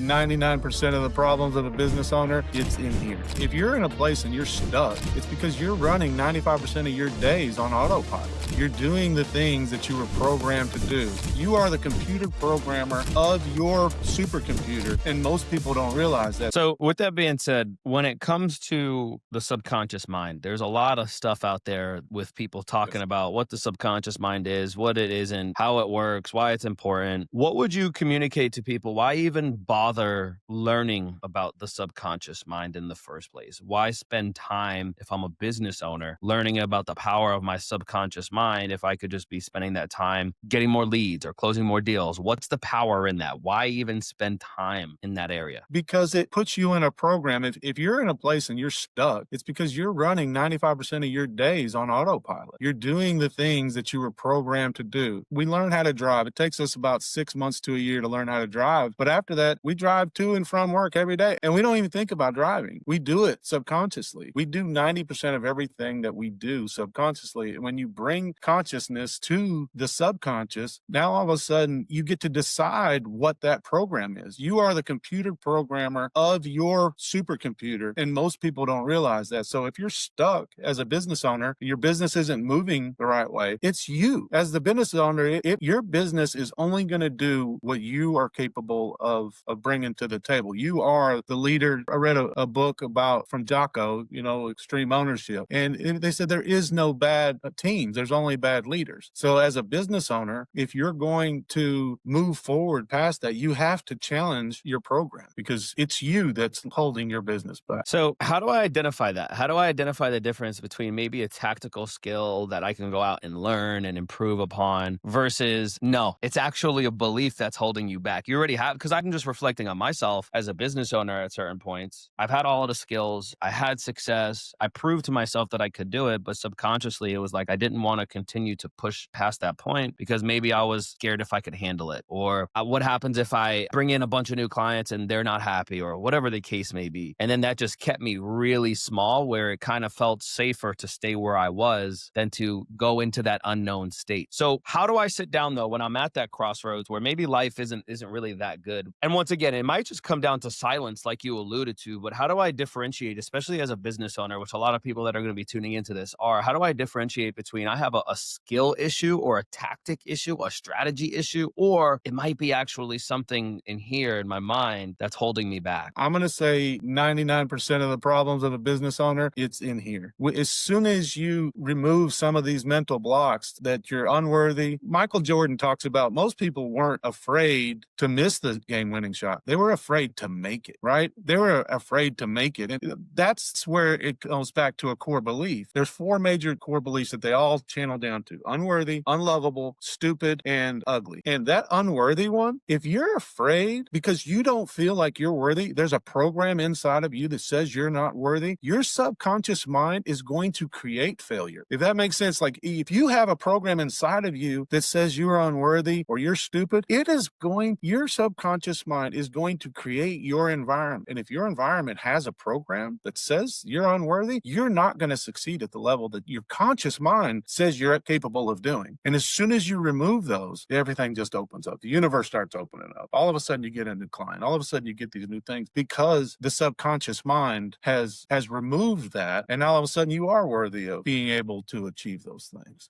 99% of the problems of a business owner, it's in here. If you're in a place and you're stuck, it's because you're running 95% of your days on autopilot. You're doing the things that you were programmed to do. You are the computer programmer of your supercomputer, and most people don't realize that. So with that being said, when it comes to the subconscious mind, there's a lot of stuff out there with people talking about what the subconscious mind is, what it isn't, how it works, why it's important. What would you communicate to people? Why even bother learning about the subconscious mind in the first place? Why spend time, if I'm a business owner, learning about the power of my subconscious mind if I could just be spending that time getting more leads or closing more deals? What's the power in that? Why even spend time in that area? Because it puts you in a program. If you're in a place and you're stuck, it's because you're running 95% of your days on autopilot. You're doing the things that you were programmed to do. We learn how to drive. It takes us about 6 months to a year to learn how to drive. But after that, we drive to and from work every day. And we don't even think about driving. We do it subconsciously. We do 90% of everything that we do subconsciously. When you bring consciousness to the subconscious, now all of a sudden you get to decide what that program is. You are the computer programmer of your supercomputer, and most people don't realize that. So if you're stuck as a business owner, your business isn't moving the right way, it's you. As the business owner, your business is only going to do what you are capable of bringing to the table. You are the leader. I read a book about from Jocko, extreme ownership. And they said there is no bad teams. There's only bad leaders. So as a business owner, if you're going to move forward past that, you have to challenge your program because it's you that's holding your business back. So how do I identify that? How do I identify the difference between maybe a tactical skill that I can go out and learn and improve upon versus no, it's actually a belief that's holding you back? You already have, because I'm just reflecting on myself as a business owner at certain points. I've had all of the skills. I had success. I proved to myself that I could do it, but subconsciously it was like I didn't want to continue to push past that point because maybe I was scared if I could handle it. Or what happens if I bring in a bunch of new clients and they're not happy, or whatever the case may be. And then that just kept me really small, where it kind of felt safer to stay where I was than to go into that unknown state. So how do I sit down though when I'm at that crossroads where maybe life isn't really that good? And once again, it might just come down to silence like you alluded to, but how do I differentiate, especially as a business owner, which a lot of people that are going to be tuning into this are, how do I differentiate between I have a skill issue or a tactic issue, a strategy issue, or it might be actually something in here in my mind that's holding me back? I'm going to say 99% of the problems of a business owner, it's in here. As soon as you remove some of these mental blocks that you're unworthy, Michael Jordan talks about most people weren't afraid to miss the game-winning shot. They were afraid to make it, right? They were afraid to make it. And that's where it comes back to a core belief. There's 4 major core beliefs that they all channel down to: unworthy, unlovable, stupid, and ugly. And that unworthy one, if you're afraid because you don't feel like you're worthy, there's a program inside of you that says you're not worthy, your subconscious mind is going to create failure. If that makes sense, like if you have a program inside of you that says you're unworthy or you're stupid, your subconscious mind is going to create your environment. And if your environment has a program that says you're unworthy, you're not going to succeed at the level that your conscious mind says you're capable of doing. And as soon as you remove those, everything just opens up. The universe starts opening up. All of a sudden you get a new client. All of a sudden you get these new things because the subconscious mind has removed that. And all of a sudden you are worthy of being able to achieve those things.